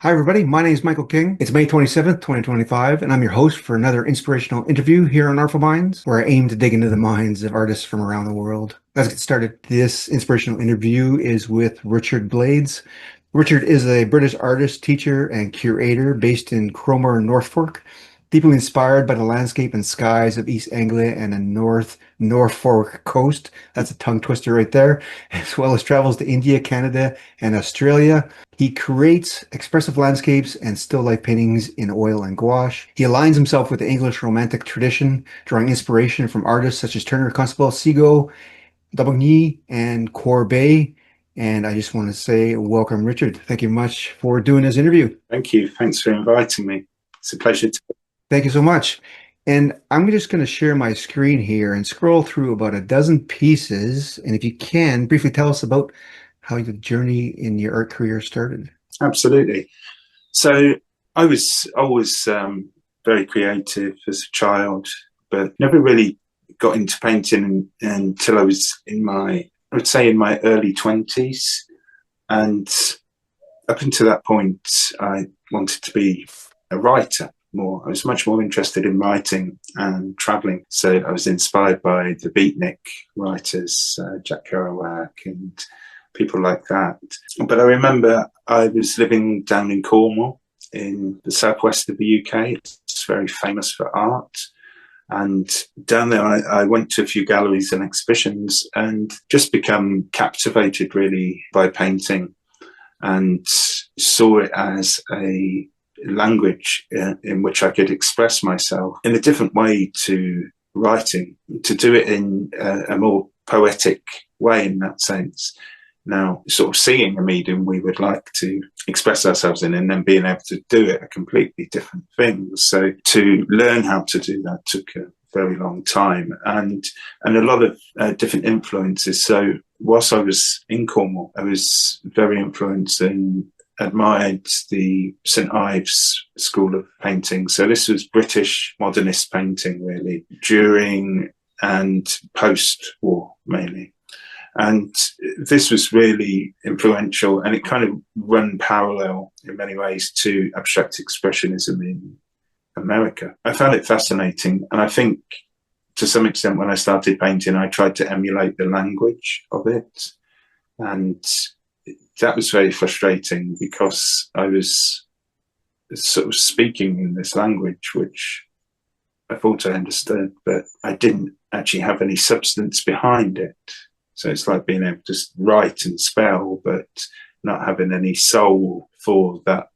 Hi, everybody. My name is Michael King. It's May 27th, 2025, and I'm your host for another inspirational interview here on Artful Minds, where I aim to dig into the minds of artists from around the world. Let's get started. This inspirational interview is with Richard Blades. Richard is a British artist, teacher, and curator based in Chroma, Norfolk, deeply inspired by the landscape and skies of East Anglia and the Norfolk coast. That's a tongue twister right there, as well as travels to India, Canada, and Australia. He creates expressive landscapes and still life paintings in oil and gouache. He aligns himself with the English Romantic tradition, drawing inspiration from artists such as Turner Constable, Seago, Daubigny, and Courbet. And I just want to say welcome, Richard. Thank you much for doing this interview. Thank you. Thanks for inviting me. It's a pleasure to. Thank you so much. And I'm just going to share my screen here and scroll through about a dozen pieces. And if you can, briefly tell us about how your journey in your art career started. Absolutely. So I was always very creative as a child, but never really got into painting until I was I would say in my early 20s. And up until that point, I wanted to be a writer more. I was much more interested in writing and traveling. So I was inspired by the beatnik writers, Jack Kerouac and people like that. But I remember I was living down in Cornwall in the southwest of the UK. It's very famous for art. And down there, I went to a few galleries and exhibitions and just become captivated really by painting and saw it as a language in which I could express myself in a different way to writing, to do it in a more poetic way in that sense. Now, sort of seeing a medium we would like to express ourselves in and then being able to do it are completely different things. So to learn how to do that took a very long time and a lot of different influences. So whilst I was in Cornwall, I was very influenced and admired the St Ives School of Painting. So this was British modernist painting really during and post-war mainly. And this was really influential, and it kind of run parallel in many ways to abstract expressionism in America. I found it fascinating, and I think to some extent when I started painting, I tried to emulate the language of it. And that was very frustrating because I was sort of speaking in this language, which I thought I understood, but I didn't actually have any substance behind it. So it's like being able to just write and spell, but not having any soul for that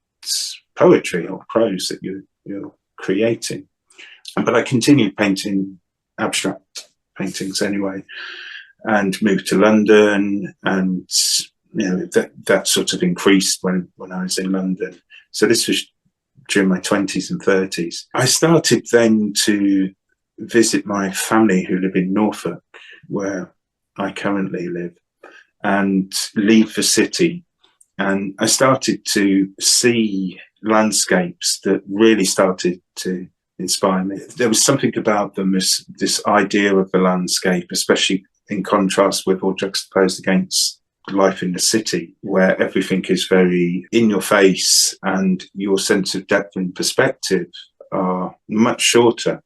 poetry or prose that you're creating. But I continued painting abstract paintings anyway, and moved to London, and that sort of increased when I was in London. So this was during my 20s and 30s. I started then to visit my family who live in Norfolk, where I currently live, and leave the city. And I started to see landscapes that really started to inspire me. There was something about them, this idea of the landscape, especially in contrast with or juxtaposed against life in the city, where everything is very in your face and your sense of depth and perspective are much shorter.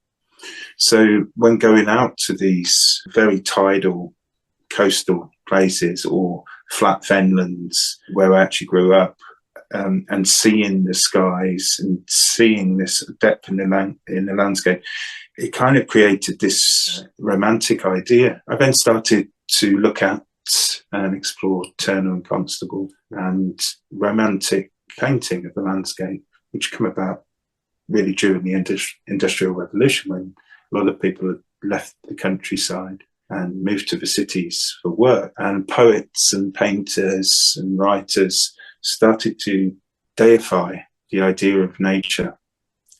So when going out to these very tidal coastal places or flat fenlands where I actually grew up, and seeing the skies and seeing this depth in the landscape, it kind of created this romantic idea. I then started to look at and explore Turner and Constable and romantic painting of the landscape, which came about really during the Industrial Revolution, when a lot of people had left the countryside and moved to the cities for work. And poets and painters and writers started to deify the idea of nature.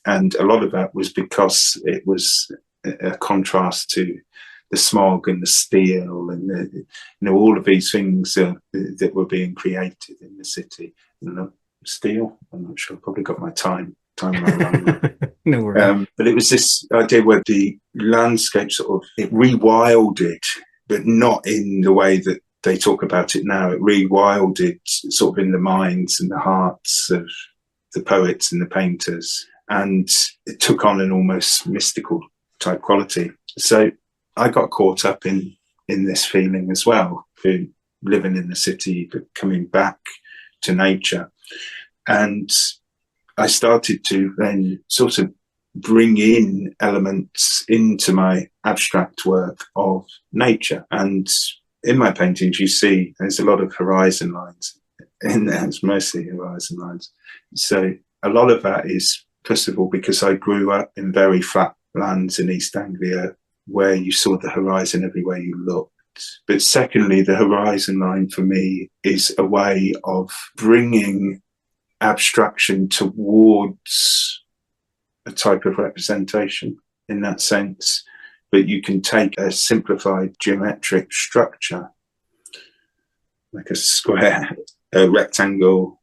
And a lot of that was because it was a contrast to the smog and the steel and all of these things that were being created in the city. And steel, I'm not sure, I probably got my time wrong. No worries. But it was this idea where the landscape sort of, it rewilded, but not in the way that they talk about it now. It rewilded sort of in the minds and the hearts of the poets and the painters, and it took on an almost mystical type quality. So I got caught up in this feeling as well, through living in the city, but coming back to nature. And I started to then sort of bring in elements into my abstract work of nature. And in my paintings, you see there's a lot of horizon lines in there. It's mostly horizon lines. So a lot of that is, first of all, because I grew up in very flat lands in East Anglia, where you saw the horizon everywhere you looked. But secondly, the horizon line for me is a way of bringing abstraction towards a type of representation in that sense. But you can take a simplified geometric structure, like a square, a rectangle,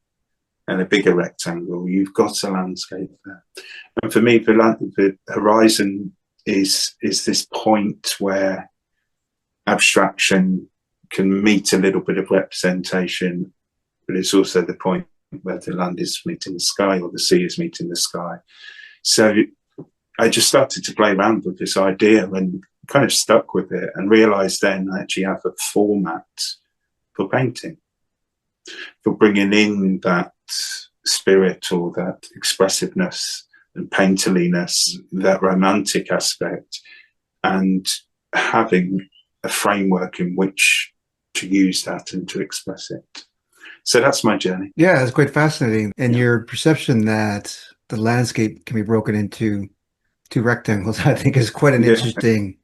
and a bigger rectangle. You've got a landscape there. And for me, the horizon is this point where abstraction can meet a little bit of representation, but it's also the point where the land is meeting the sky, or the sea is meeting the sky. So I just started to play around with this idea and kind of stuck with it, and realized then I actually have a format for painting, for bringing in that spirit or that expressiveness and painterliness, that romantic aspect, and having a framework in which to use that and to express it. So that's my journey. Yeah, it's quite fascinating. And your perception that the landscape can be broken into two rectangles, I think, is quite an interesting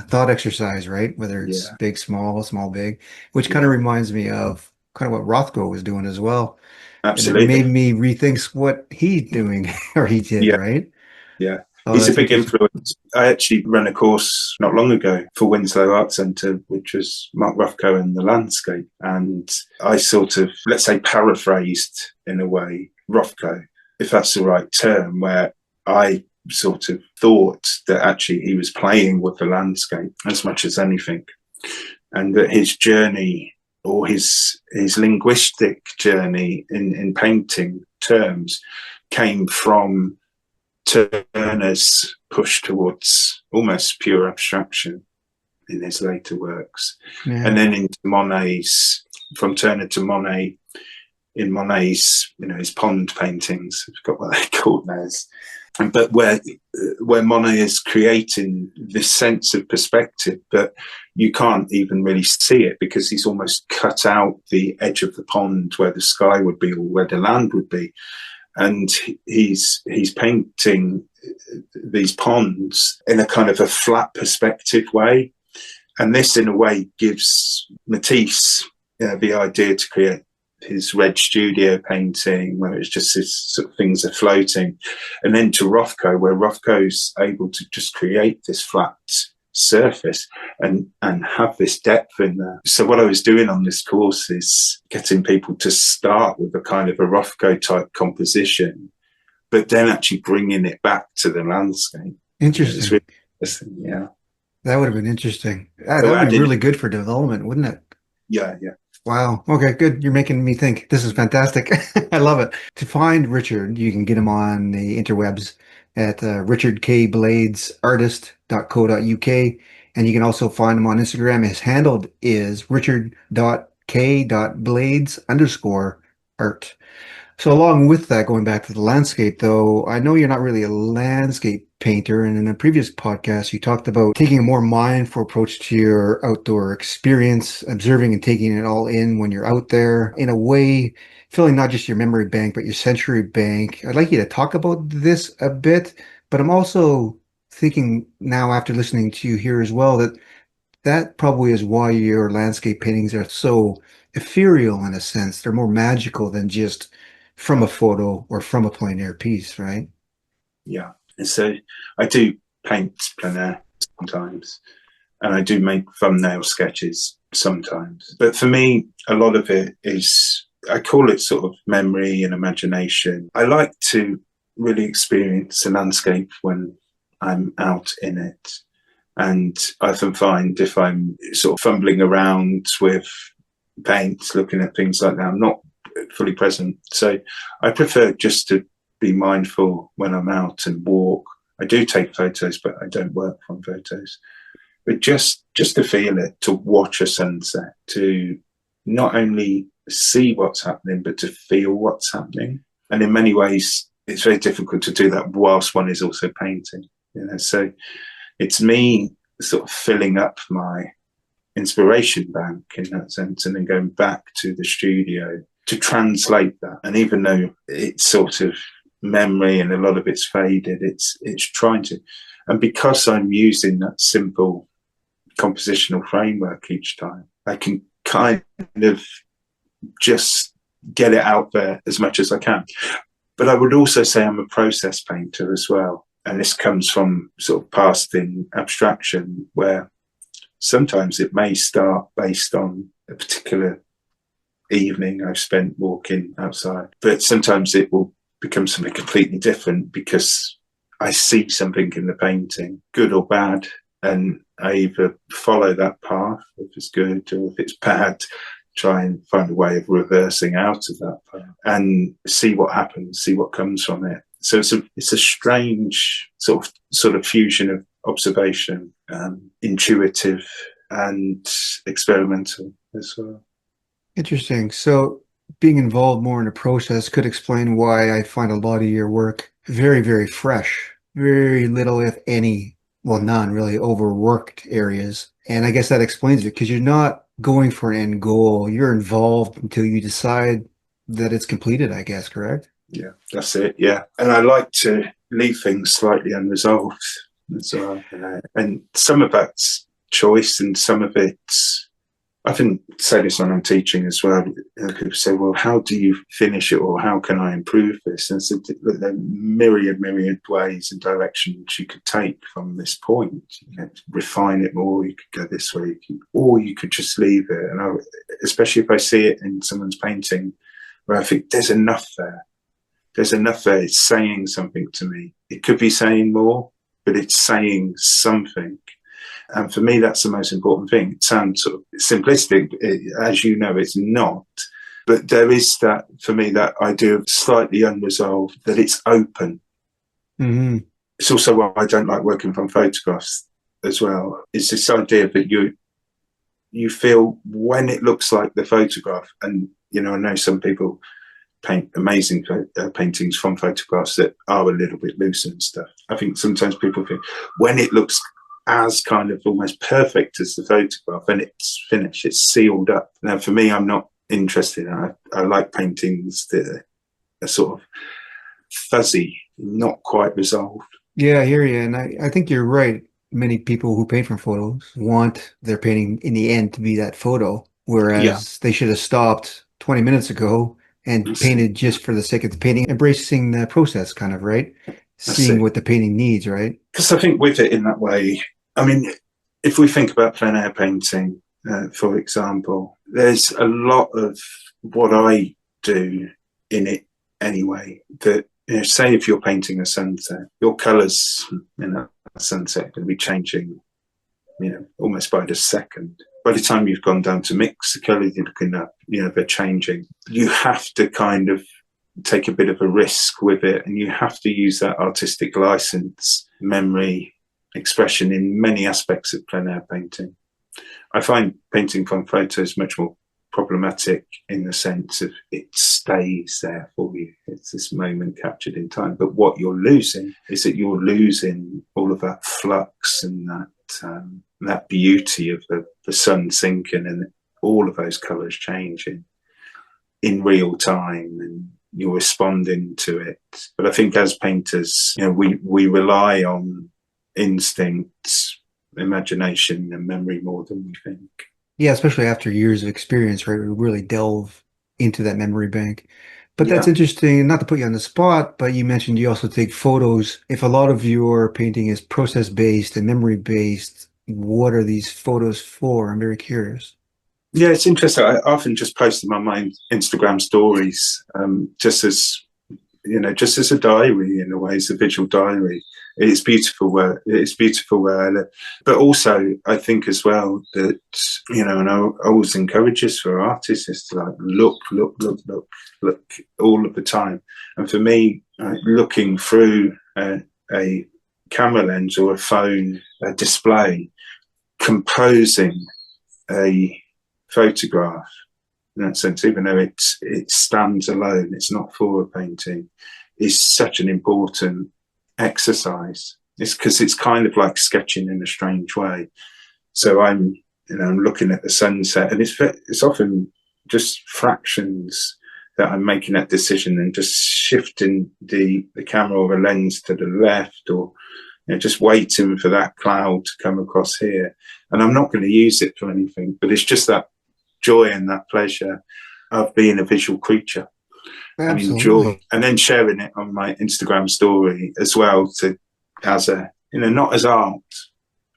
thought exercise, right? Whether it's big, small, small, big, which kind of reminds me of kind of what Rothko was doing as well. Absolutely. And it made me rethink what he's doing or he did, right? Yeah. Oh, he's a that's big influence. I actually ran a course not long ago for Winslow Art Centre, which was Mark Rothko and the landscape. And I sort of, let's say, paraphrased in a way Rothko, if that's the right term, where I sort of thought that actually he was playing with the landscape as much as anything. And that his journey, or his linguistic journey in painting terms, came from Turner's push towards almost pure abstraction in his later works. Yeah. And then into Monet's, from Turner to Monet, in Monet's, his pond paintings, I forgot what they're called now. But where Monet is creating this sense of perspective, but you can't even really see it because he's almost cut out the edge of the pond where the sky would be or where the land would be. And he's painting these ponds in a kind of a flat perspective way. And this, in a way, gives Matisse the idea to create his Red Studio painting, where it's just this sort of things are floating. And then to Rothko, where Rothko's able to just create this flat surface and have this depth in there. So what I was doing on this course is getting people to start with a kind of a Rothko type composition, but then actually bringing it back to the landscape. Interesting. It's really interesting. Yeah. That would have been interesting. That would be really good for development, wouldn't it? Yeah, yeah. Wow. Okay, good. You're making me think. This is fantastic. I love it. To find Richard, you can get him on the interwebs at richardkbladesartist.co.uk. And you can also find him on Instagram. His handle is richard.k.blades_art. So along with that, going back to the landscape, though, I know you're not really a landscape painter. And in a previous podcast, you talked about taking a more mindful approach to your outdoor experience, observing and taking it all in when you're out there, in a way, filling not just your memory bank, but your sensory bank. I'd like you to talk about this a bit, but I'm also thinking now, after listening to you here as well, that probably is why your landscape paintings are so ethereal in a sense. They're more magical than just from a photo or from a plein air piece, right? Yeah. And so I do paint plein air sometimes, and I do make thumbnail sketches sometimes. But for me, a lot of it is, I call it sort of memory and imagination. I like to really experience a landscape when I'm out in it. And I often find if I'm sort of fumbling around with paint, looking at things like that, I'm not fully present. So I prefer just to be mindful when I'm out and walk. I do take photos, but I don't work from photos. But just to feel it, to watch a sunset, to not only see what's happening, but to feel what's happening. And in many ways, it's very difficult to do that whilst one is also painting. So it's me sort of filling up my inspiration bank in that sense, and then going back to the studio to translate that. And even though it's sort of memory and a lot of it's faded, it's trying to. And because I'm using that simple compositional framework each time, I can kind of just get it out there as much as I can. But I would also say I'm a process painter as well. And this comes from sort of past in abstraction, where sometimes it may start based on a particular evening I've spent walking outside, but sometimes it will become something completely different because I see something in the painting, good or bad, and I either follow that path if it's good, or if it's bad, try and find a way of reversing out of that path and see what happens, see what comes from it. So it's a strange sort of fusion of observation, intuitive and experimental as well. Interesting. So being involved more in the process could explain why I find a lot of your work very, very fresh, very little, if any, well, none really overworked areas. And I guess that explains it, because you're not going for an end goal. You're involved until you decide that it's completed, I guess, correct? Yeah, that's it. Yeah. And I like to leave things slightly unresolved as well. And some of that's choice, and some of it's, I often say this when I'm teaching as well. People say, well, how do you finish it, or how can I improve this? And so there are myriad ways and directions you could take from this point. You could refine it more, you could go this way, or you could just leave it. And especially if I see it in someone's painting where I think there's enough there. There's enough there. It's saying something to me. It could be saying more, but it's saying something. And for me, that's the most important thing. It sounds sort of simplistic. As you know, it's not. But there is that, for me, that idea of slightly unresolved, that it's open. Mm-hmm. It's also why I don't like working from photographs as well. It's this idea that you feel when it looks like the photograph. And, I know some people paint amazing paintings from photographs that are a little bit loose and stuff. I think sometimes people think when it looks as kind of almost perfect as the photograph and it's finished, it's sealed up. Now, for me, I'm not interested. I like paintings that are sort of fuzzy, not quite resolved. Yeah, I hear you. And I think you're right. Many people who paint from photos want their painting in the end to be that photo, whereas they should have stopped 20 minutes ago and painted just for the sake of the painting, embracing the process kind of, right? Seeing what the painting needs, right? Because I think with it in that way, I mean, if we think about plein air painting, for example, there's a lot of what I do in it anyway, that, say if you're painting a sunset, your colours in a sunset are going to be changing, almost by the second. By the time you've gone down to mix the colours, you're looking at, they're changing. You have to kind of take a bit of a risk with it, and you have to use that artistic license, memory, expression in many aspects of plein air painting. I find painting from photos much more problematic in the sense of it stays there for you. It's this moment captured in time. But what you're losing is that you're losing all of that flux and that beauty of the sun sinking and all of those colours changing in real time, and you're responding to it. But I think as painters, we rely on instinct, imagination and memory more than we think. Yeah, especially after years of experience, right? We really delve into that memory bank. But that's interesting, not to put you on the spot, but you mentioned you also take photos. If a lot of your painting is process-based and memory-based, what are these photos for? I'm very curious. Yeah, it's interesting. I often just post them on my Instagram stories, just as a diary in a way, it's a visual diary. It's beautiful where I live. But also, I think as well that, and I always encourage us for artists is to like look all of the time. And for me, looking through a camera lens or a phone display, composing a photograph, in that sense, even though it stands alone, it's not for a painting, is such an important exercise. It's because it's kind of like sketching in a strange way. So I'm looking at the sunset, and it's often just fractions that I'm making that decision and just shifting the camera or the lens to the left, or just waiting for that cloud to come across here. And I'm not going to use it for anything, but it's just that joy and that pleasure of being a visual creature. And enjoy, and then sharing it on my Instagram story as well, as a not as art,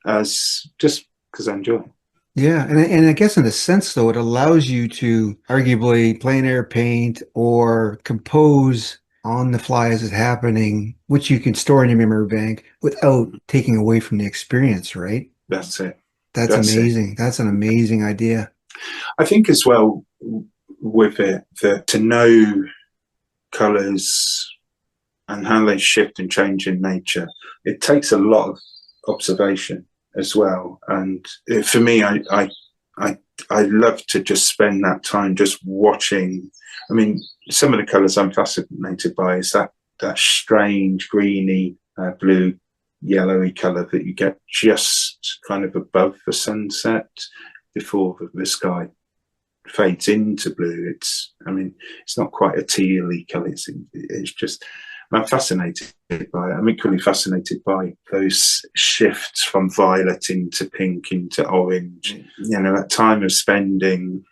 as just because I enjoy it. Yeah, and I guess in a sense though, it allows you to arguably plein air paint or compose on the fly as it's happening, which you can store in your memory bank without taking away from the experience, right? That's it. That's amazing. That's an amazing idea. I think as well with it that to know colours and how they shift and change in nature, it takes a lot of observation as well. And for me, I love to just spend that time just watching. I mean, some of the colours I'm fascinated by is that strange greeny, blue, yellowy colour that you get just kind of above the sunset before the sky fades into blue. It's not quite a tealy colour. It's just, I'm fascinated by it. I'm equally fascinated by those shifts from violet into pink into orange. That time of spending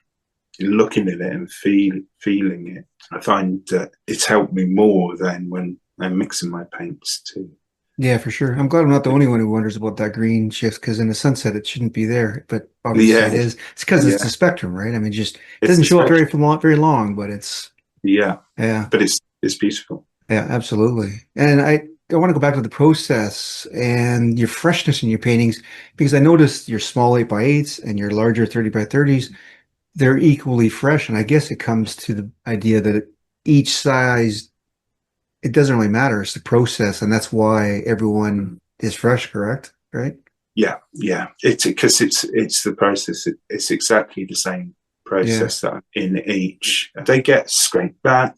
looking at it and feeling it. I find that it's helped me more than when I'm mixing my paints too. Yeah, for sure. I'm glad I'm not the only one who wonders about that green shift, because in the sunset it shouldn't be there, but obviously it is. It's because it's the spectrum, right? I mean, it doesn't show up very long, but it's but it's beautiful. Yeah, absolutely. And I want to go back to the process and your freshness in your paintings, because I noticed your small 8x8s and your larger 30x30s, they're equally fresh. And I guess it comes to the idea that each size, it doesn't really matter. It's the process, and that's why everyone is fresh, correct? Right? Yeah. It's because it's the process. It's exactly the same process that in each. They get scraped back.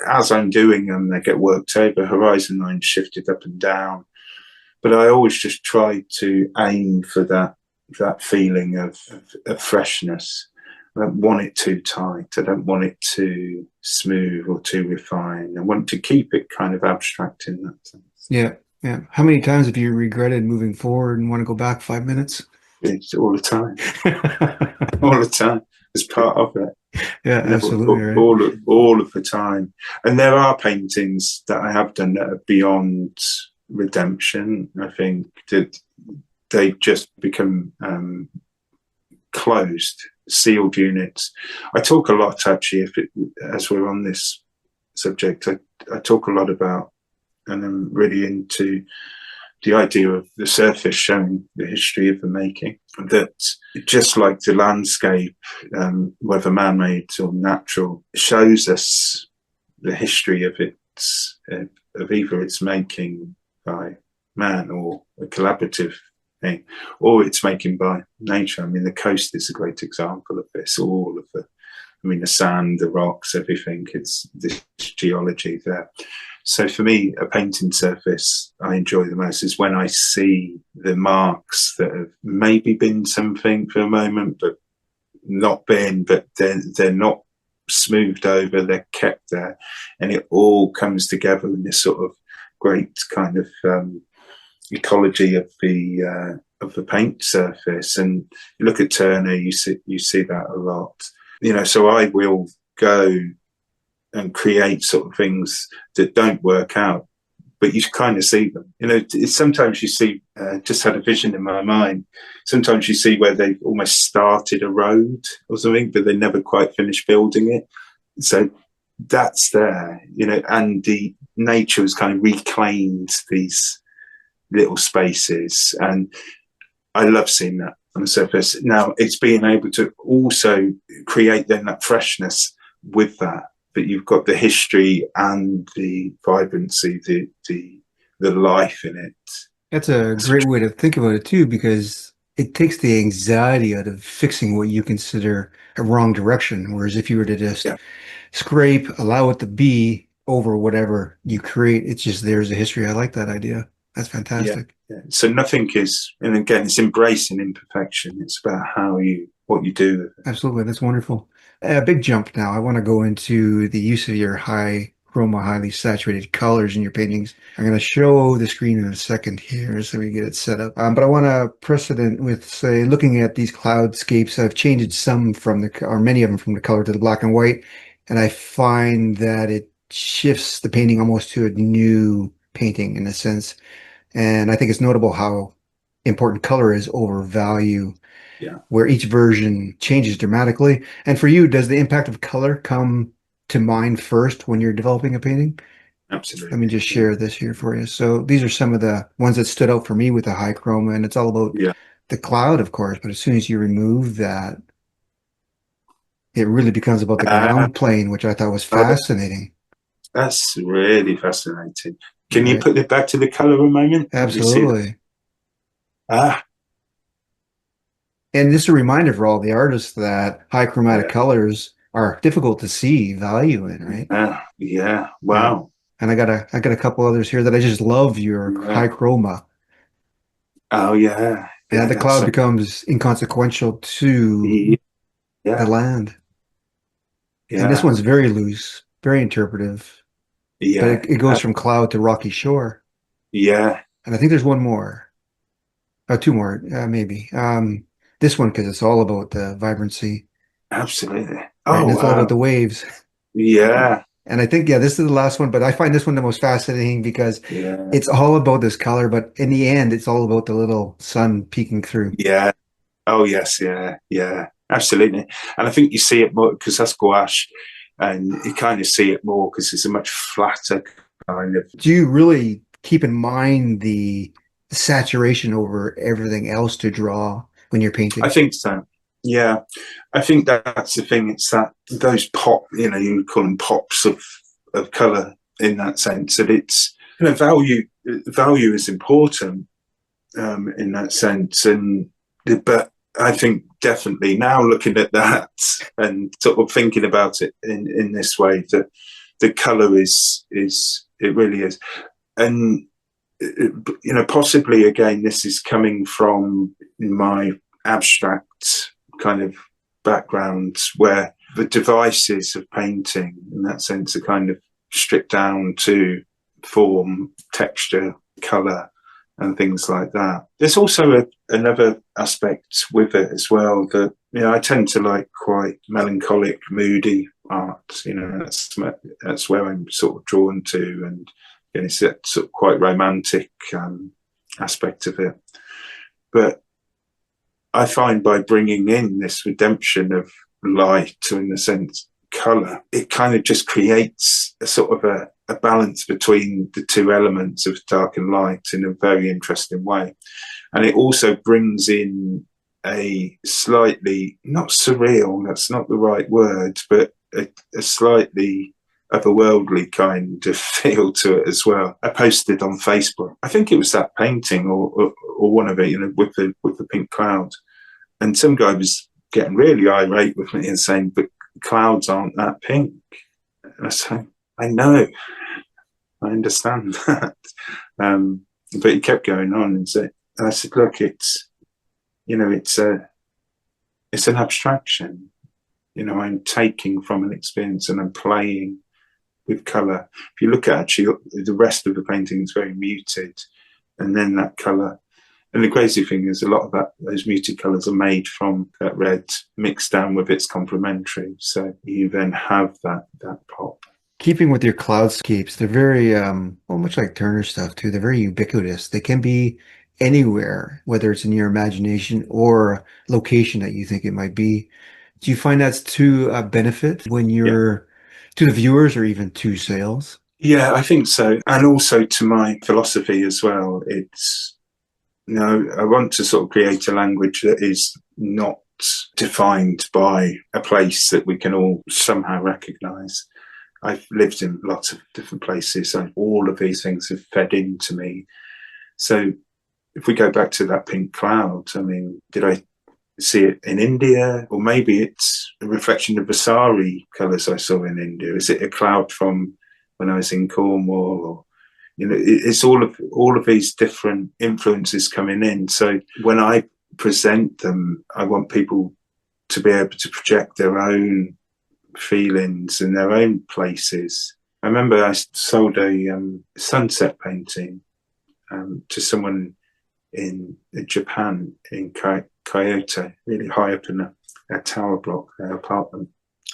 As I'm doing them, they get worked over. Horizon line shifted up and down. But I always just try to aim for that feeling of freshness. I don't want it too tight. I don't want it too smooth or too refined. I want to keep it kind of abstract in that sense. Yeah. How many times have you regretted moving forward and want to go back 5 minutes? It's all the time. All the time. It's part of it. Yeah, absolutely. Right. All of the time. And there are paintings that I have done that are beyond redemption. I think that they've just become closed, sealed units. I talk a lot, actually, as we're on this subject, I talk a lot about, and I'm really into the idea of the surface showing the history of the making. That just like the landscape, whether man-made or natural, shows us the history of either its making by man or a collaborative thing, or it's making by nature. I mean, the coast is a great example of this. All of the sand, the rocks, everything. It's this geology there. So for me, a painting surface I enjoy the most is when I see the marks that have maybe been something for a moment, but not been, but they're not smoothed over, they're kept there. And it all comes together in this sort of great kind of ecology of the paint surface. And you look at Turner, you see that a lot. So I will go and create sort of things that don't work out, but you kind of see them. Sometimes you see, just had a vision in my mind, sometimes you see where they've almost started a road or something, but they never quite finished building it. So that's there, and the nature has kind of reclaimed these little spaces. And I love seeing that on the surface. Now it's being able to also create then that freshness with that, but you've got the history and the vibrancy, the life in it. That's a great way to think about it too, because it takes the anxiety out of fixing what you consider a wrong direction. Whereas if you were to just Yeah, scrape, allow it to be over whatever you create, it's just there's a history. I like that idea. That's yeah, fantastic. yeah. So nothing is, and again, it's embracing imperfection. It's about what you do with it. Absolutely. That's wonderful. A big jump now. I want to go into the use of your high chroma, highly saturated colors in your paintings. I'm going to show the screen in a second here so we get it set up. But I want to precedent with, say, looking at these cloudscapes. I've changed some from or many of them from the color to the black and white. And I find that it shifts the painting almost to a new painting in a sense. And I think it's notable how important color is over value, Yeah, where each version changes dramatically. And for you, does the impact of color come to mind first when you're developing a painting? Let me absolutely. just Yeah, share this here for you. So these are some of the ones that stood out for me with the high chroma, and it's all about yeah. the cloud, of course, but as soon as you remove that, it really becomes about the Uh, ground plane, which I thought was oh, fascinating. that's really fascinating. Can you Right. put it back to the color a moment? Let me see that. Absolutely. Ah, And just a reminder for all the artists that high chromatic yeah, colors are difficult to see value in, right? yeah, yeah. Yeah. Wow. And I got a couple others here that I just love your high Yeah. chroma. Oh, yeah, And yeah. the That's cloud becomes inconsequential to yeah, the yeah, land. And this yeah, one's very loose, very interpretive, but yeah, it goes from cloud to rocky shore. yeah. And I think there's one more, two more, maybe. This one, because it's all about the vibrancy, Absolutely. right? And Oh, it's all about wow. the waves. Yeah, And I think, yeah, this is the last one, but I find this one the most fascinating because yeah, it's all about this color, but in the end, it's all about the little sun peeking through. yeah. Oh, yes, yeah, yeah. Absolutely. And I think you see it more because that's gouache, and you kind of see it more because it's a much flatter kind of. Do you really keep in mind the saturation over everything else to draw when you're I painting? think so. Yeah, I think that's the thing. It's that those pop, you call them pops of color in that sense. That it's value is important in that sense, and but I think definitely now looking at that and sort of thinking about it in this way that the color is it really is, and possibly again this is coming from my abstract kind of background where the devices of painting in that sense are kind of stripped down to form, texture, color, and things like that. There's also another aspect with it as well that I tend to like quite melancholic, moody art. That's where I'm sort of drawn to, and it's that sort of quite romantic aspect of it. But I find by bringing in this redemption of light, or in a sense, color, it kind of just creates a sort of a balance between the two elements of dark and light in a very interesting way. And it also brings in a slightly, not surreal, that's not the right word, but a slightly otherworldly kind of feel to it as well. I posted on Facebook. I think it was that painting or one of it, with the pink cloud. And some guy was getting really irate with me and saying, "But clouds aren't that pink." And I said, "I know, I understand that." But he kept going on and I said, "Look, it's an abstraction. I'm taking from an experience and I'm playing with color. If you look at actually the rest of the painting, it's very muted, and then that color. And the crazy thing is, a lot of those muted colors are made from that red mixed down with its complementary. So you then have that pop. Keeping with your cloudscapes, they're very, well, much like Turner stuff too. They're very ubiquitous. They can be anywhere, whether it's in your imagination or a location that you think it might be. Do you find that's to a benefit when Yeah, you're to the viewers or even to sales? Yeah, I think so. And also to my philosophy as well. It's, I want to sort of create a language that is not defined by a place that we can all somehow recognize. I've lived in lots of different places, and all of these things have fed into me. So if we go back to that pink cloud, I mean, did I see it in India? Or maybe it's a reflection of the sari colours I saw in India. Is it a cloud from when I was in Cornwall? Or, it's all of these different influences coming in. So when I present them, I want people to be able to project their own feelings and their own places. I remember I sold a sunset painting to someone in Japan, in Kyoto, really high up in a tower block, their apartment.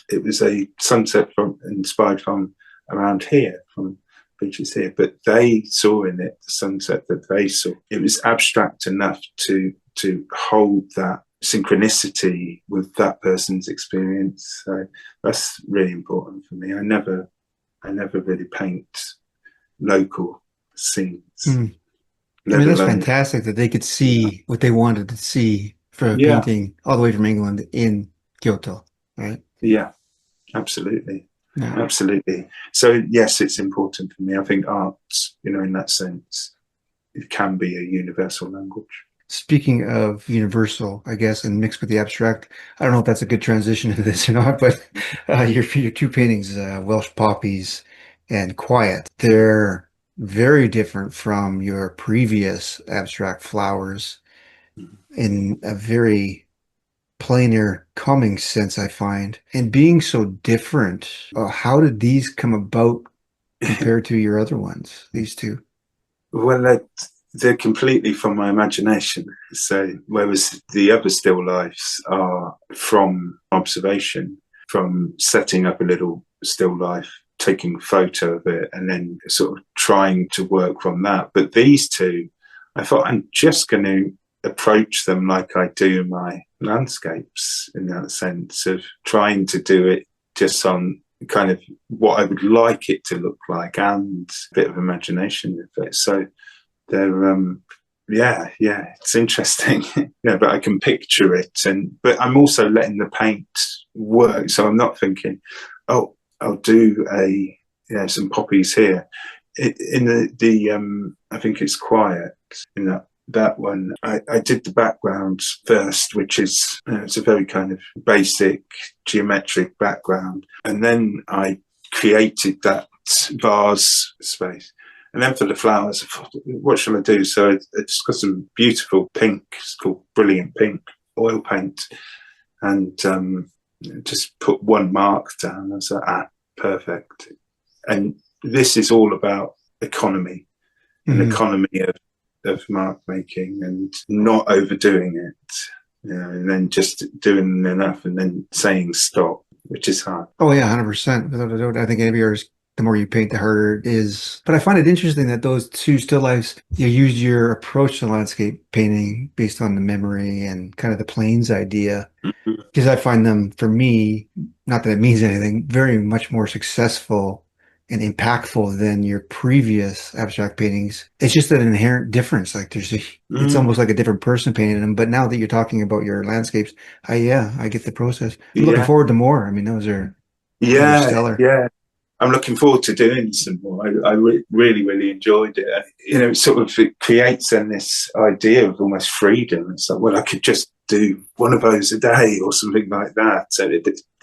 It was a sunset inspired from around here, from beaches here, but they saw in it the sunset that they saw. It was abstract enough to hold that synchronicity with that person's experience. So that's really important for me. I never really paint local scenes. Mm. I mean, that's fantastic that they could see what they wanted to see for a painting all the way from England in Kyoto, right? Yeah, absolutely. Yeah. Absolutely. So yes, it's important for me. I think art, in that sense, it can be a universal language. Speaking of universal, I guess, and mixed with the abstract, I don't know if that's a good transition into this or not, but your two paintings, Welsh Poppies and Quiet, they're very different from your previous abstract flowers in a very plainer, calming sense, I find. And being so different, how did these come about compared to your other ones, these two? Well, they're completely from my imagination. So, whereas the other still lifes are from observation, from setting up a little still life, taking a photo of it, and then sort of trying to work from that. But these two, I thought I'm just going to approach them like I do my landscapes, in that sense of trying to do it just on kind of what I would like it to look like and a bit of imagination with it. So they're it's interesting. But I can picture it, but I'm also letting the paint work. So I'm not thinking, oh, I'll do some poppies here. In the I think it's Quiet, in that one, I did the background first, which is it's a very kind of basic geometric background, and then I created that vase space. And then for the flowers, I thought, what shall I do? So I just got some beautiful pink, it's called Brilliant Pink oil paint, and just put one mark down. I was like, perfect. And this is all about economy, an economy of mark making and not overdoing it, and then just doing enough and then saying stop, which is hard. Oh yeah, 100%. Without a doubt. I think any artist, the more you paint, the harder it is. But I find it interesting that those two still lifes, you used your approach to landscape painting based on the memory and kind of the planes idea. Because I find them, for me, not that it means anything, very much more successful and impactful than your previous abstract paintings. It's just an inherent difference. Like it's almost like a different person painting them. But now that you're talking about your landscapes, I get the process. I'm looking forward to more. I mean, those are stellar. Yeah. I'm looking forward to doing some more. I really, really enjoyed it. It creates then this idea of almost freedom. It's like, well, I could just do one of those a day or something like that.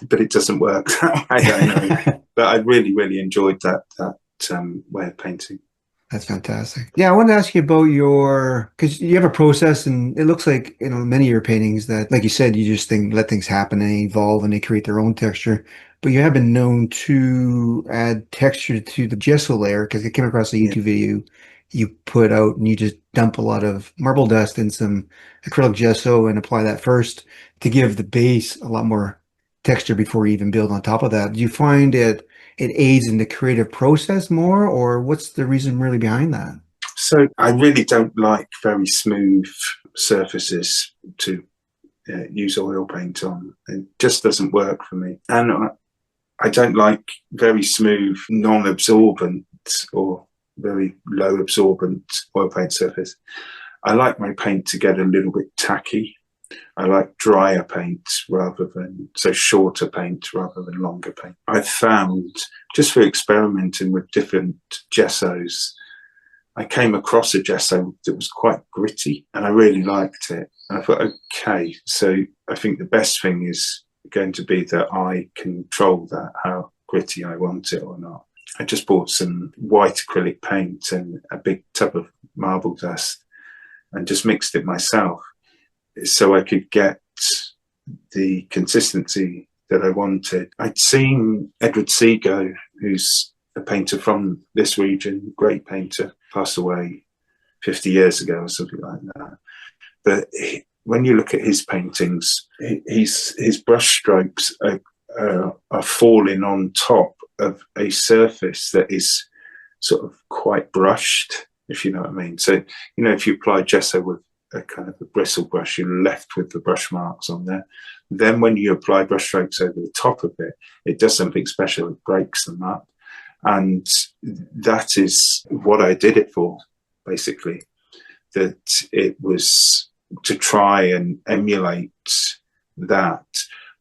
But it doesn't work that way, I know. But I really, really enjoyed that way of painting. That's fantastic. Yeah, I wanted to ask you about because you have a process, and it looks like, many of your paintings that, like you said, you just let things happen and evolve and they create their own texture. But you have been known to add texture to the gesso layer, because I came across a YouTube video you put out and you just dump a lot of marble dust in some acrylic gesso and apply that first to give the base a lot more texture before you even build on top of that. Do you find it aids in the creative process more, or what's the reason really behind that? So I really don't like very smooth surfaces to use oil paint on. It just doesn't work for me. And I don't like very smooth, non-absorbent or very low absorbent oil paint surface. I like my paint to get a little bit tacky. I like drier paint shorter paint rather than longer paint. I've found, just for experimenting with different gessos, I came across a gesso that was quite gritty and I really liked it. And I thought, okay, so I think the best thing is going to be that I control that, how gritty I want it or not. I just bought some white acrylic paint and a big tub of marble dust and just mixed it myself so I could get the consistency that I wanted. I'd seen Edward Seago, who's a painter from this region, great painter, passed away 50 years ago or something like that. But when you look at his paintings, his brush strokes are falling on top of a surface that is sort of quite brushed, if you know what I mean. So, if you apply gesso with a kind of a bristle brush, you're left with the brush marks on there. Then when you apply brush strokes over the top of it, it does something special. It breaks them up. And that is what I did it for, basically. That it was to try and emulate that,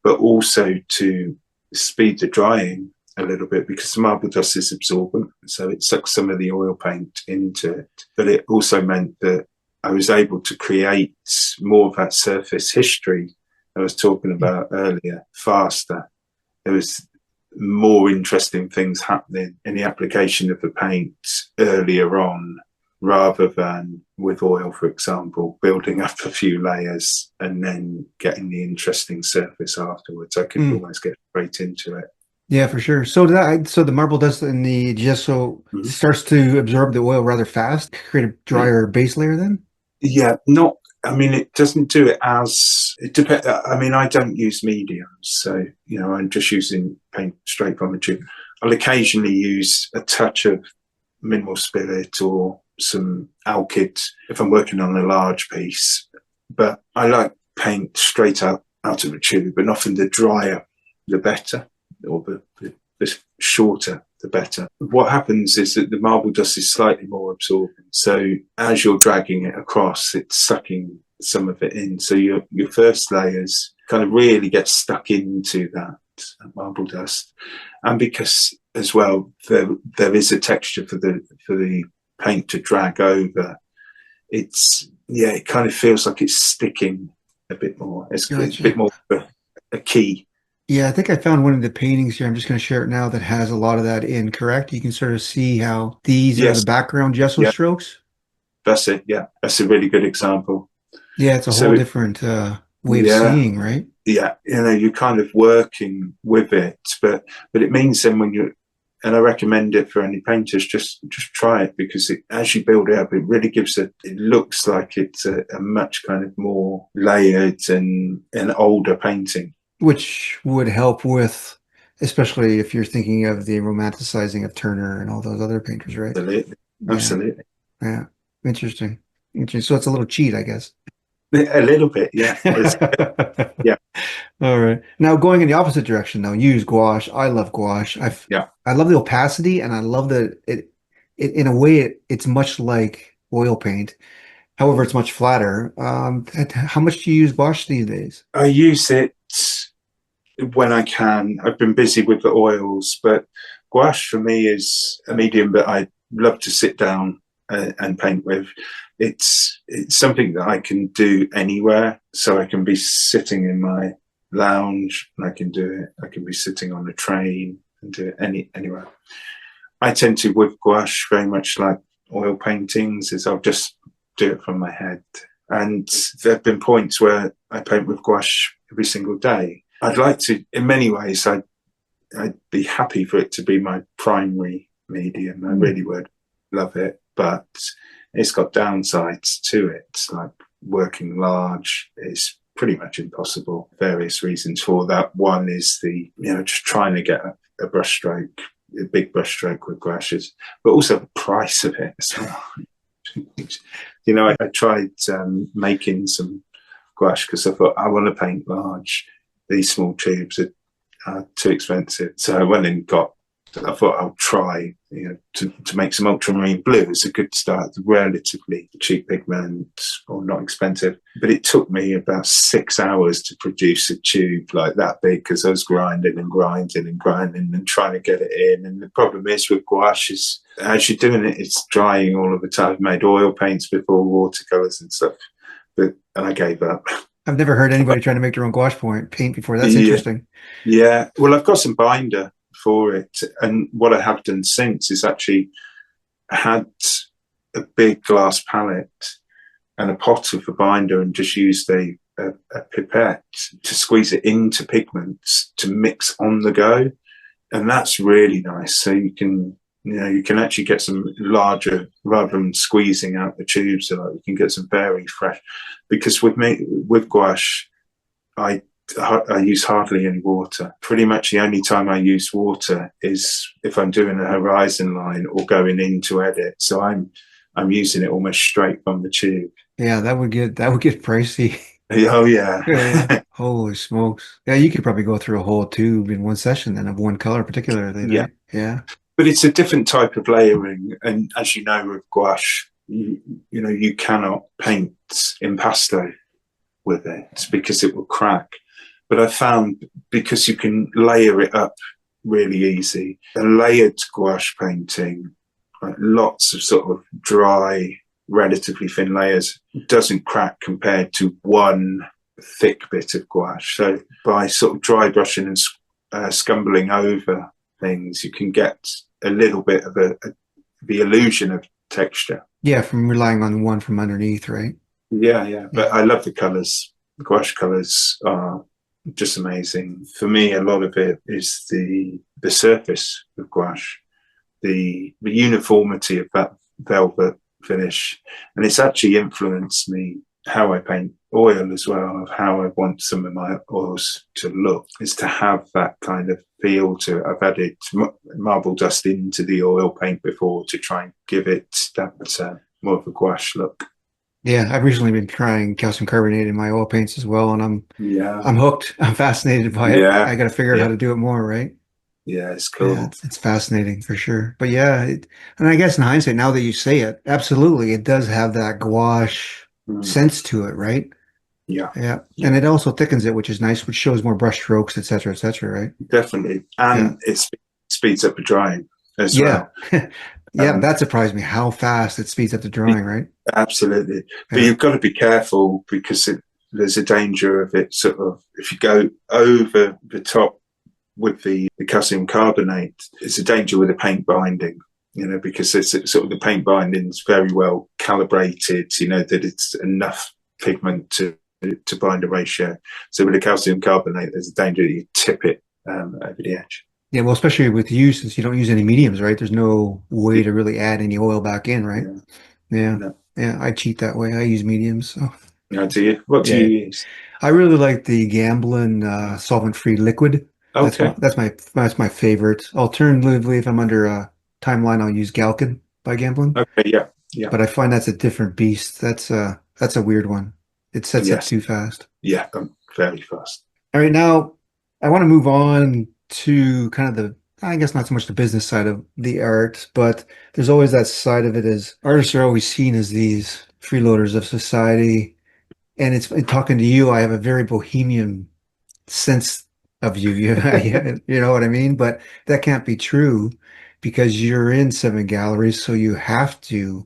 but also to speed the drying a little bit, because the marble dust is absorbent, so it sucks some of the oil paint into it. But it also meant that I was able to create more of that surface history I was talking about earlier, faster. There was more interesting things happening in the application of the paint earlier on, rather than with oil, for example, building up a few layers and then getting the interesting surface afterwards. I could almost get straight into it. Yeah, for sure. So the marble dust in the gesso starts to absorb the oil rather fast, create a drier base layer then? Yeah, it doesn't do it as, it depends. I mean, I don't use mediums, so, I'm just using paint straight from the tube. I'll occasionally use a touch of mineral spirit or some alkyd if I'm working on a large piece, but I like paint straight out of the tube, and often the drier, the better, or the shorter, the better. What happens is that the marble dust is slightly more absorbent. So as you're dragging it across, it's sucking some of it in. So your first layers kind of really get stuck into that marble dust. And because as well, there is a texture for the paint to drag over, it kind of feels like it's sticking a bit more. It's a bit more of a key. Yeah, I think I found one of the paintings here. I'm just going to share it now that has a lot of that in, correct? You can sort of see how these are the background gesso strokes. That's it. Yeah, that's a really good example. Yeah, it's a whole different way of seeing, right? Yeah, you're kind of working with it, but it means then and I recommend it for any painters, just try it, because as you build it up, it really it looks like it's a much kind of more layered and an older painting. Which would help with, especially if you're thinking of the romanticizing of Turner and all those other painters, right? Absolutely. Yeah. Absolutely. Yeah. Interesting. So it's a little cheat, I guess. A little bit, yeah. Yeah. All right. Now going in the opposite direction, though, you use gouache. I love gouache. I love the opacity, and I love that it in a way it's much like oil paint. However, it's much flatter. How much do you use gouache these days? I use it when I can. I've been busy with the oils, but gouache for me is a medium that I love to sit down and paint with. It's something that I can do anywhere. So I can be sitting in my lounge and I can do it. I can be sitting on a train and do it anywhere. I tend to, with gouache, very much like oil paintings, is I'll just do it from my head. And there have been points where I paint with gouache every single day. I'd like to, in many ways, I'd be happy for it to be my primary medium. I really would love it, but it's got downsides to it. Like working large is pretty much impossible. Various reasons for that. One is just trying to get a brush stroke, a big brush stroke with gouaches, but also the price of it as well. I tried making some gouache because I thought I want to paint large. These small tubes are too expensive. So I went and I thought I'll try, to make some ultramarine blue. It's a good start, relatively cheap pigment, or not expensive. But it took me about 6 hours to produce a tube like that big, because I was grinding and trying to get it in. And the problem is with gouache is, as you're doing it, it's drying all of the time. I've made oil paints before, watercolors and stuff, and I gave up. I've never heard anybody trying to make their own gouache paint before. That's Yeah. interesting. Yeah. Well, I've got some binder for it. And what I have done since is actually had a big glass palette and a pot of the binder, and just used a pipette to squeeze it into pigments to mix on the go. And that's really nice. So you can actually get some larger, rather than squeezing out the tubes, so you can get some very fresh. Because with gouache, I use hardly any water. Pretty much the only time I use water is if I'm doing a horizon line or going in to edit. So I'm using it almost straight from the tube. Yeah, that would get pricey. Oh yeah. Yeah. Holy smokes. Yeah, you could probably go through a whole tube in one session then, of one color particularly. Yeah. Right? Yeah. But it's a different type of layering. And as you know, with gouache, you cannot paint impasto with it because it will crack. But I found, because you can layer it up really easy, a layered gouache painting, like lots of sort of dry, relatively thin layers, doesn't crack compared to one thick bit of gouache. So by sort of dry brushing and scumbling over things, you can get a little bit of the illusion of texture. Yeah, from relying on one from underneath, right? Yeah. But I love the colours. The gouache colours are just amazing. For me, a lot of it is the surface of gouache, the uniformity of that velvet finish. And it's actually influenced me how I paint oil as well, of how I want some of my oils to look, is to have that kind of feel to it. I've added marble dust into the oil paint before to try and give it that more of a gouache look. Yeah, I've recently been trying calcium carbonate in my oil paints as well, and I'm hooked. I'm fascinated by it. I got to figure out how to do it more, right? Yeah, it's cool. Yeah, it's fascinating for sure. But yeah, and I guess in hindsight, now that you say it, absolutely, it does have that gouache sense to it, right? Yeah. And it also thickens it, which is nice, which shows more brush strokes, et cetera, right? Definitely. And it speeds up the drying as well. Yeah, that surprised me how fast it speeds up the drying, right? Absolutely. But you've got to be careful, because there's a danger of it sort of, if you go over the top with the calcium carbonate, it's a danger with the paint binding, because it's sort of the paint binding is very well calibrated, that it's enough pigment to bind a ratio. So with the calcium carbonate, there's a danger that you tip it over the edge. Yeah, well, especially with you, since you don't use any mediums, right? There's no way to really add any oil back in, right? Yeah. I cheat that way. I use mediums. So. Do you? What do you use? I really like the Gamblin solvent-free liquid. Okay. That's my favorite. Alternatively, if I'm under a timeline, I'll use Galkin by Gamblin. Okay, yeah. But I find that's a different beast. That's a weird one. It sets up too fast. Yeah, very fast. All right, now I want to move on to kind of I guess not so much the business side of the art, but there's always that side of it, as artists are always seen as these freeloaders of society. And in talking to you, I have a very bohemian sense of you. You know what I mean? But that can't be true, because you're in 7 galleries, so you have to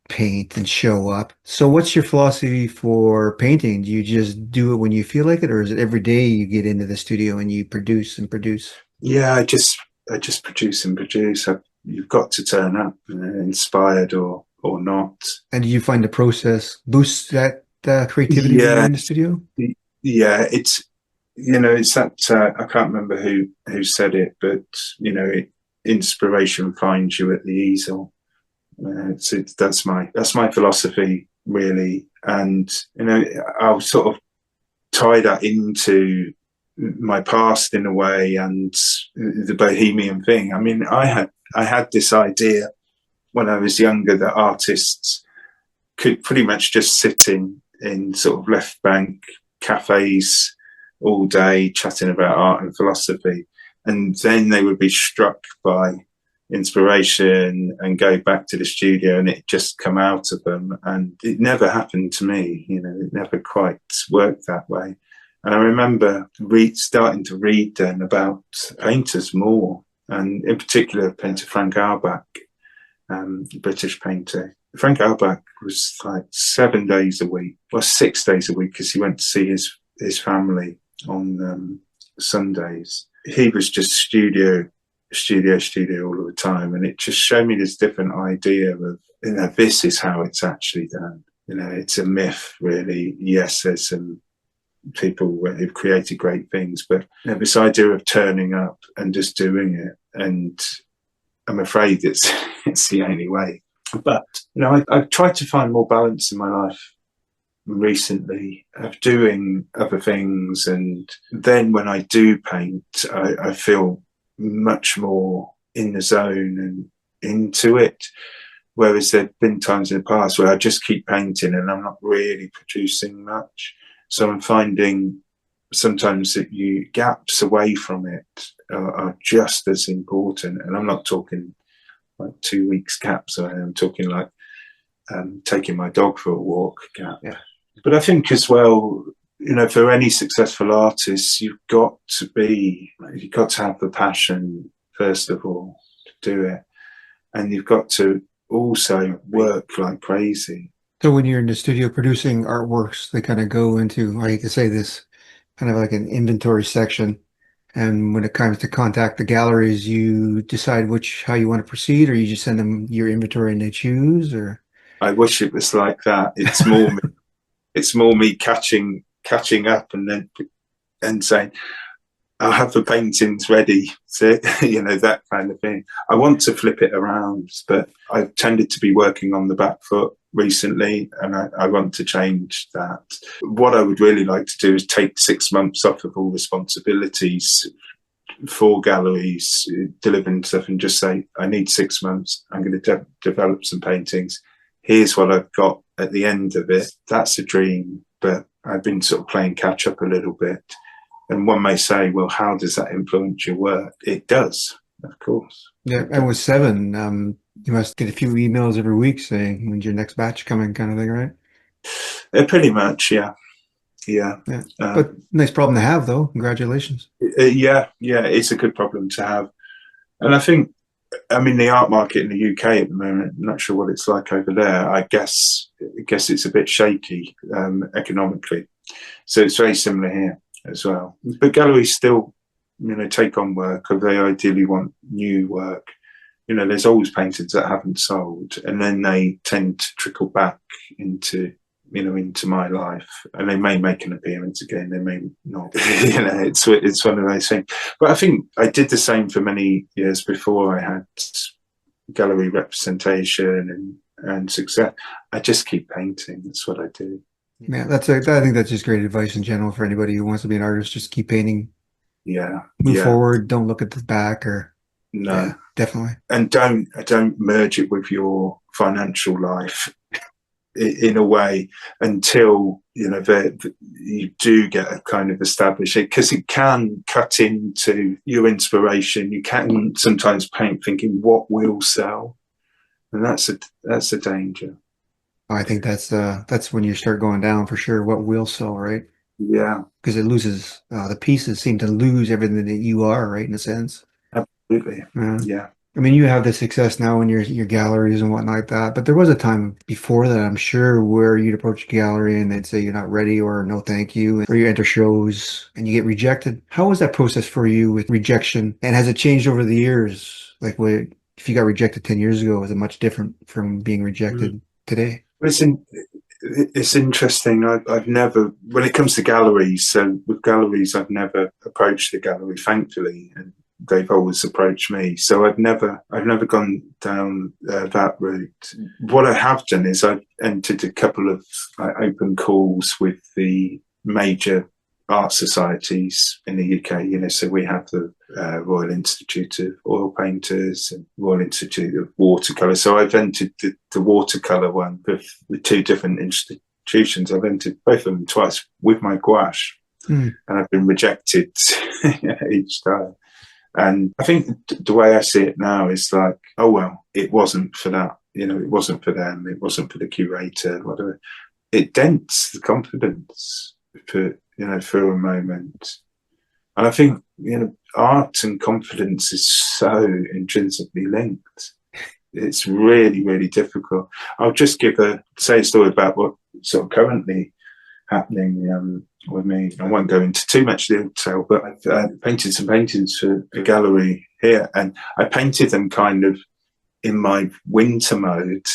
paint and show up. So what's your philosophy for painting? Do you just do it when you feel like it, or is it every day you get into the studio and you produce and produce? Yeah, I just produce and produce. You've got to turn up, inspired or not. And do you find the process boosts that creativity when you're in the studio? Yeah, it's that I can't remember who said it, but inspiration finds you at the easel. That's my philosophy, really. And I'll sort of tie that into my past in a way, and the bohemian thing. I mean, I had this idea when I was younger that artists could pretty much just sit in sort of left bank cafes all day chatting about art and philosophy. And then they would be struck by inspiration and go back to the studio, and it just come out of them. And it never happened to me, it never quite worked that way. And I remember starting to read then about painters more, and in particular painter Frank Auerbach, British painter. Frank Auerbach was like 7 days a week, or 6 days a week, because he went to see his family on Sundays. He was just studio all of the time, and it just showed me this different idea of, this is how it's actually done. It's a myth, really. Yes, there's some people who've created great things, but this idea of turning up and just doing it, and I'm afraid it's the only way. But I've tried to find more balance in my life recently, of doing other things, and then when I do paint, I feel much more in the zone and into it. Whereas there have been times in the past where I just keep painting and I'm not really producing much. So I'm finding sometimes that gaps away from it are just as important. And I'm not talking like 2 weeks gaps. I'm talking like taking my dog for a walk gap. Yeah. But I think as well, for any successful artist, you've got to have the passion, first of all, to do it. And you've got to also work like crazy. So when you're in the studio producing artworks, they kind of go into, I hate to say this, kind of like an inventory section. And when it comes to contact the galleries, you decide how you want to proceed, or you just send them your inventory and they choose, or? I wish it was like that. It's more it's more me catching up and saying, I'll have the paintings ready. So, that kind of thing. I want to flip it around, but I've tended to be working on the back foot recently, and I want to change that. What I would really like to do is take 6 months off of all responsibilities for galleries, delivering stuff, and just say, I need 6 months. I'm going to develop some paintings. Here's what I've got at the end of it. That's a dream, but I've been sort of playing catch up a little bit. And one may say, well, how does that influence your work? It does, of course. Yeah, and with 7, you must get a few emails every week saying, when's your next batch coming, kind of thing, right? Pretty much, yeah. But nice problem to have, though. Congratulations. Yeah, it's a good problem to have. And I think, the art market in the UK at the moment, I'm not sure what it's like over there. I guess it's a bit shaky economically. So it's very similar here as well. But galleries still, take on work, or they ideally want new work. There's always paintings that haven't sold, and then they tend to trickle back into my life, and they may make an appearance again, they may not. It's one of those things. But I think I did the same for many years before I had gallery representation and success. I just keep painting. That's what I do. Yeah, I think that's just great advice in general for anybody who wants to be an artist. Just keep painting. Yeah. Move forward. Don't look at the back, or no. Yeah, definitely. And don't merge it with your financial life in a way until you do get a kind of established it, because it can cut into your inspiration. You can sometimes paint thinking what will sell, and that's a danger. I think that's when you start going down for sure. What will sell, right? Yeah, because it loses the pieces seem to lose everything that you are, right, in a sense. Absolutely. Yeah. I mean, you have the success now in your galleries and whatnot like that, but there was a time before that, I'm sure, where you'd approach a gallery and they'd say you're not ready, or no thank you, or you enter shows and you get rejected. How was that process for you with rejection, and has it changed over the years? Like, if you got rejected 10 years ago, is it much different from being rejected today? It's interesting. I've never, when it comes to galleries, so with galleries, I've never approached the gallery, thankfully, and they've always approached me. So I've never gone down that route. What I have done is I've entered a couple of open calls with the major art societies in the UK. So we have the Royal Institute of Oil Painters and Royal Institute of Watercolour. So I've entered the watercolour one with the two different institutions. I've entered both of them twice with my gouache. Mm. and I've been rejected each time. And I think the way I see it now is like, oh, well, it wasn't for that. You know, it wasn't for them. It wasn't for the curator, whatever. It dents the confidence for, you know, for a moment. And I think, you know, art and confidence is so intrinsically linked. It's really, really difficult. I'll just say a story about what sort of currently happening with me. I won't go into too much detail, but I've painted some paintings for a gallery here, and I painted them kind of in my winter mode,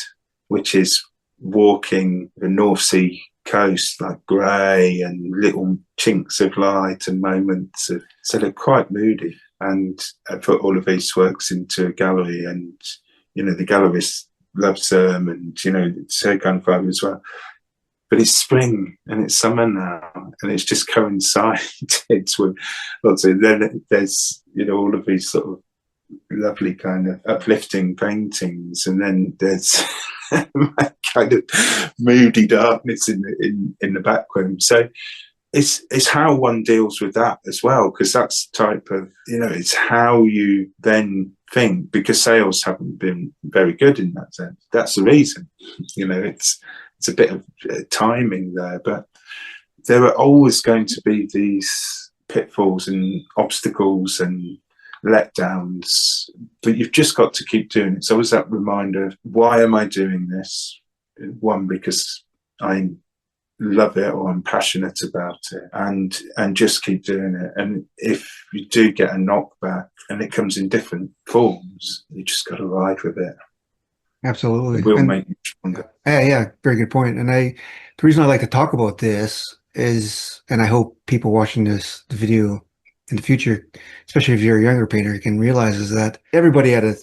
which is walking the North Sea coast, like grey and little chinks of light and moments of, so they're quite moody. And I put all of these works into a gallery, and you know, the gallerist loves them, and you know, it's her kind of vibe as well. But it's spring and it's summer now, and it's just coincided with lots of, then there's, you know, all of these sort of lovely kind of uplifting paintings, and then there's kind of moody darkness in the background. So it's how one deals with that as well, because that's the type of, you know, it's how you then think, because sales haven't been very good in that sense. That's the reason, you know, it's a bit of timing there, but there are always going to be these pitfalls and obstacles and letdowns, but you've just got to keep doing it. It's always that reminder of, why am I doing this? One, because I love it or I'm passionate about it, and just keep doing it. And if you do get a knockback and it comes in different forms, you just got to ride with it. Absolutely. It will make you stronger. Yeah, very good point. And the reason I like to talk about this is, and I hope people watching the video in the future, especially if you're a younger painter, can realize, is that everybody at a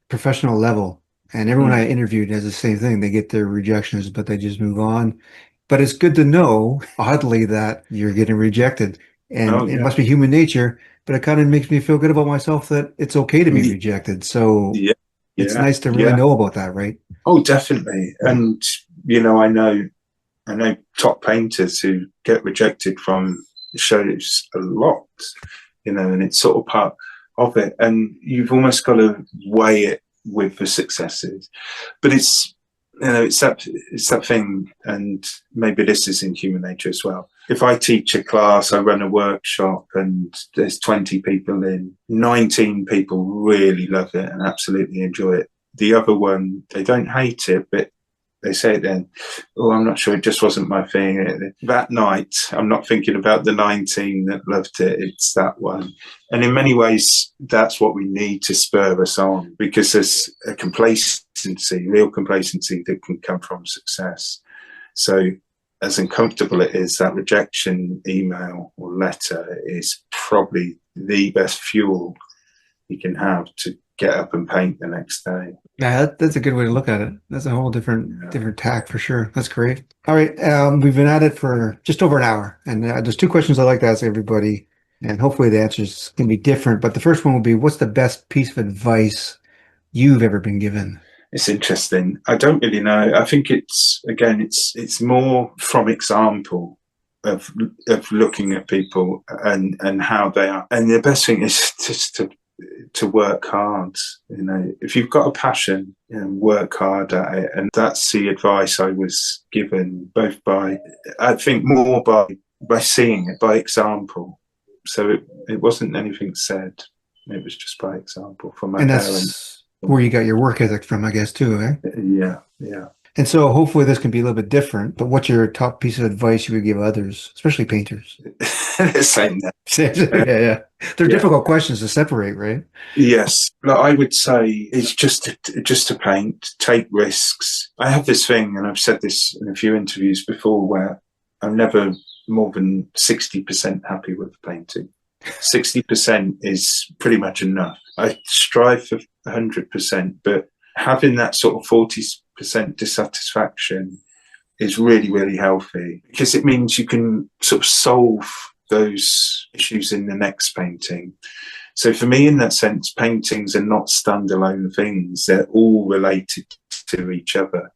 professional level, and everyone I interviewed has the same thing. They get their rejections, but they just move on. But it's good to know, oddly, that you're getting rejected, and it must be human nature. But it kind of makes me feel good about myself that it's okay to be rejected. So it's nice to really know about that, right? Oh, definitely. And you know, I know top painters who get rejected from shows a lot, you know, and it's sort of part of it. And you've almost got to weigh it with the successes. But it's, you know, it's that thing, and maybe this is in human nature as well. If I teach a class, I run a workshop, and there's 20 people in, 19 people really love it and absolutely enjoy it. The other one, they don't hate it, but they say it then, oh, I'm not sure, it just wasn't my thing. That night, I'm not thinking about the 19 that loved it, it's that one. And in many ways, that's what we need to spur us on, because there's a complacency, real complacency, that can come from success. So as uncomfortable it is, that rejection email or letter is probably the best fuel you can have to get up and paint the next day. Yeah, that's a good way to look at it. That's a whole different tack for sure. That's great. All right, we've been at it for just over an hour, and there's two questions I'd like to ask everybody, and hopefully the answers can be different. But the first one will be, what's the best piece of advice you've ever been given? It's interesting. I don't really know. I think it's more from example of looking at people and how they are. And the best thing is just to work hard. You know, if you've got a passion, you know, work hard at it. And that's the advice I was given, both by, I think more by seeing it, by example. So it wasn't anything said. It was just by example from my parents. Where you got your work ethic from, I guess, too, eh? Yeah. And so hopefully this can be a little bit different, but what's your top piece of advice you would give others, especially painters? Same. Yeah. They're difficult questions to separate, right? Yes. I would say it's just to paint, take risks. I have this thing, and I've said this in a few interviews before, where I'm never more than 60% happy with the painting. 60% is pretty much enough. I strive for 100%, but having that sort of 40% dissatisfaction is really, really healthy, because it means you can sort of solve those issues in the next painting. So for me, in that sense, paintings are not standalone things. They're all related to each other.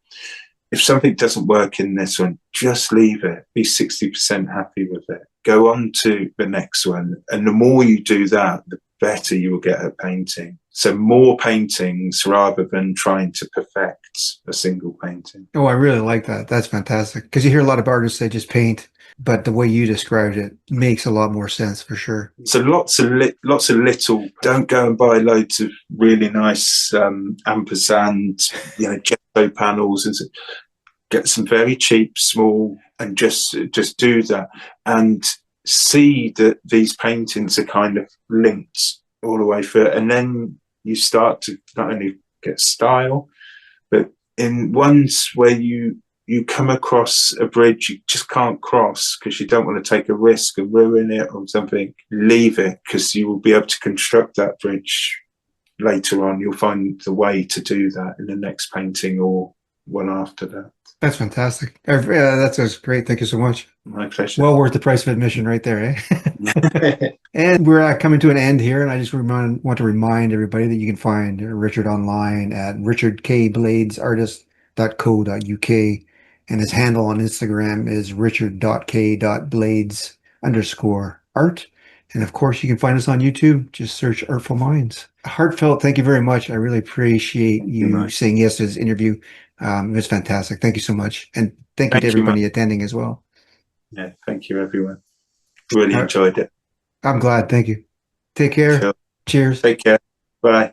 if something doesn't work in this one, just leave it. Be 60% happy with it. Go on to the next one. And the more you do that, the better you will get at painting. So more paintings rather than trying to perfect a single painting. Oh, I really like that. That's fantastic. Because you hear a lot of artists say just paint, but the way you described it makes a lot more sense for sure. So lots of little. Don't go and buy loads of really nice ampersand, gesso panels, and get some very cheap, small, and just do that, and see that these paintings are kind of linked all the way through, and then you start to not only get style, but in ones where you come across a bridge you just can't cross because you don't want to take a risk and ruin it or something, leave it, because you will be able to construct that bridge later on. You'll find the way to do that in the next painting or one after that. That's fantastic. That's great. Thank you so much. My pleasure. Well worth the price of admission right there, eh? And we're coming to an end here, and I just want to remind everybody that you can find Richard online at richardkbladesartist.co.uk, and his handle on Instagram is richard.k.blades_art. And of course, you can find us on YouTube. Just search Artful Minds. Heartfelt, thank you very much. I really appreciate you saying yes to this interview. It was fantastic. Thank you so much. And thank you to everybody attending as well. Yeah, thank you, everyone. Really enjoyed it. I'm glad. Thank you. Take care. Sure. Cheers. Take care. Bye.